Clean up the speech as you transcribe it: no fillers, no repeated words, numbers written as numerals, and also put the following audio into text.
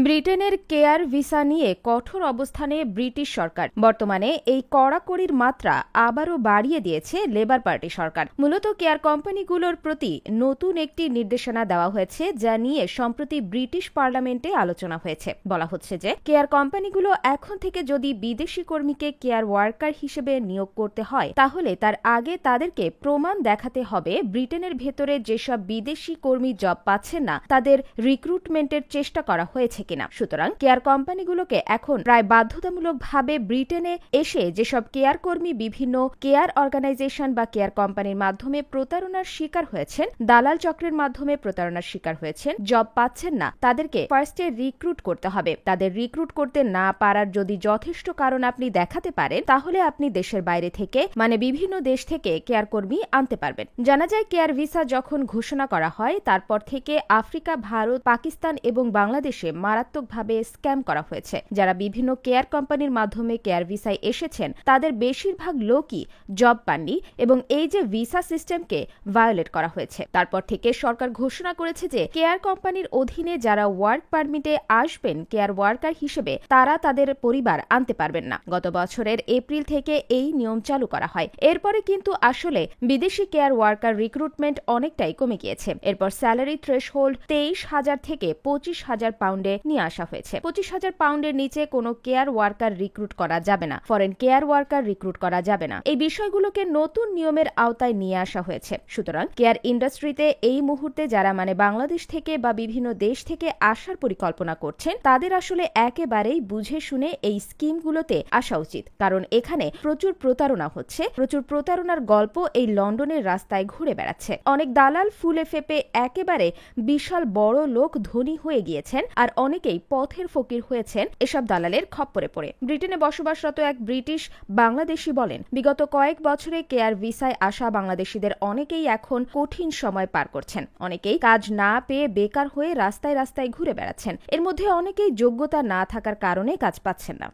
ব্রিটেনের care visa নিয়ে কঠোর অবস্থানে ব্রিটিশ সরকার। বর্তমানে এই কড়াকড়ির মাত্রা আবারও বাড়িয়ে দিয়েছে লেবার পার্টি সরকার। মূলত কেয়ার কোম্পানিগুলোর প্রতি নতুন একটি নির্দেশনা দেওয়া হয়েছে, যা নিয়ে সম্প্রতি ব্রিটিশ পার্লামেন্টে আলোচনা হয়েছে। বলা হচ্ছে যে কেয়ার কোম্পানিগুলো এখন থেকে যদি বিদেশি কর্মীকে কেয়ার ওয়ার্কার হিসেবে নিয়োগ করতে হয়, তাহলে তার আগে তাদেরকে প্রমাণ দেখাতে হবে ব্রিটেনের ভেতরে যেসব বিদেশি কর্মী জব পাচ্ছেন না, তাদের রিক্রুটমেন্টের চেষ্টা করা হয়েছে কিনা। সুতরাং কেয়ার কোম্পানিগুলোকে এখন প্রায় বাধ্যতামূলকভাবে ব্রিটেনে এসে যেসব কেয়ার কর্মী বিভিন্ন কেয়ার অর্গানাইজেশন বা কেয়ার কোম্পানির মাধ্যমে প্রতারণার শিকার হয়েছেন, দালাল চক্রের মাধ্যমে প্রতারণার শিকার হয়েছেন, জব পাচ্ছেন না, তাদেরকে ফার্স্টে রিক্রুট করতে হবে। তাদের রিক্রুট করতে না পারার যদি যথেষ্ট কারণ আপনি দেখাতে পারেন, তাহলে আপনি দেশের বাইরে থেকে বিভিন্ন দেশ থেকে কেয়ার কর্মী আনতে পারবেন। জানা যায়, কেয়ার ভিসা যখন ঘোষণা করা হয়, তারপর থেকে আফ্রিকা, ভারত, পাকিস্তান এবং বাংলাদেশে মারাত্মকভাবে স্ক্যাম করা হয়েছে। যারা বিভিন্ন কেয়ার কোম্পানির মাধ্যমে কেয়ার ভিসায় এসেছেন, তাদের বেশিরভাগ লোকই জব পাননি এবং এই যে ভিসা সিস্টেমকে ভায়োলেট করা হয়েছে। তারপর থেকে সরকার ঘোষণা করেছে যে কেয়ার কোম্পানির অধীনে যারা ওয়ার্ক পারমিটে আসবেন কেয়ার ওয়ার্কার হিসেবে, তারা তাদের পরিবার আনতে পারবেন না। গত বছরের এপ্রিল থেকে এই নিয়ম চালু করা হয়। এরপরে কিন্তু আসলে বিদেশি কেয়ার ওয়ার্কার রিক্রুটমেন্ট অনেকটাই কমে গিয়েছে। এরপর স্যালারি থ্রেশহোল্ড 23,000 থেকে 25,000 পাউন্ডে নিয়ে আসা হয়েছে। 25,000 পাউন্ডের নিচে কোনো কেয়ার ওয়ার্কার রিক্রুট করা যাবে না, ফরেন কেয়ার ওয়ার্কার রিক্রুট করা যাবে না। এই বিষয়গুলোকে নতুন নিয়মের আওতায় নিয়ে আসা হয়েছে। সুতরাং কেয়ার ইন্ডাস্ট্রিতে এই মুহূর্তে যারা বাংলাদেশ থেকে বা বিভিন্ন দেশ থেকে আসার পরিকল্পনা করছেন, তাদের আসলে একেবারেই বুঝে শুনে এই স্কিমগুলোতে আসা উচিত। কারণ এখানে প্রচুর প্রতারণা হচ্ছে, প্রচুর প্রতারণার গল্প এই লন্ডনের রাস্তায় ঘুরে বেড়াচ্ছে। অনেক দালাল ফুলে ফেপে একেবারে বিশাল বড় লোক ধনী হয়ে গিয়েছেন, আর অনেকেই পথের ফকির হয়েছেন এসব দালালের খপ্পরে পড়ে। ব্রিটেনে বসবাসরত এক ব্রিটিশ বাংলাদেশি বলেন, বিগত কয়েক বছরে কেয়ার ভিসায় আসা বাংলাদেশিদের অনেকেই এখন কঠিন সময় পার করছেন। অনেকেই কাজ না পেয়ে বেকার হয়ে রাস্তায় রাস্তায় ঘুরে বেড়াচ্ছেন। এর মধ্যে অনেকেই যোগ্যতা না থাকার কারণে কাজ পাচ্ছেন না।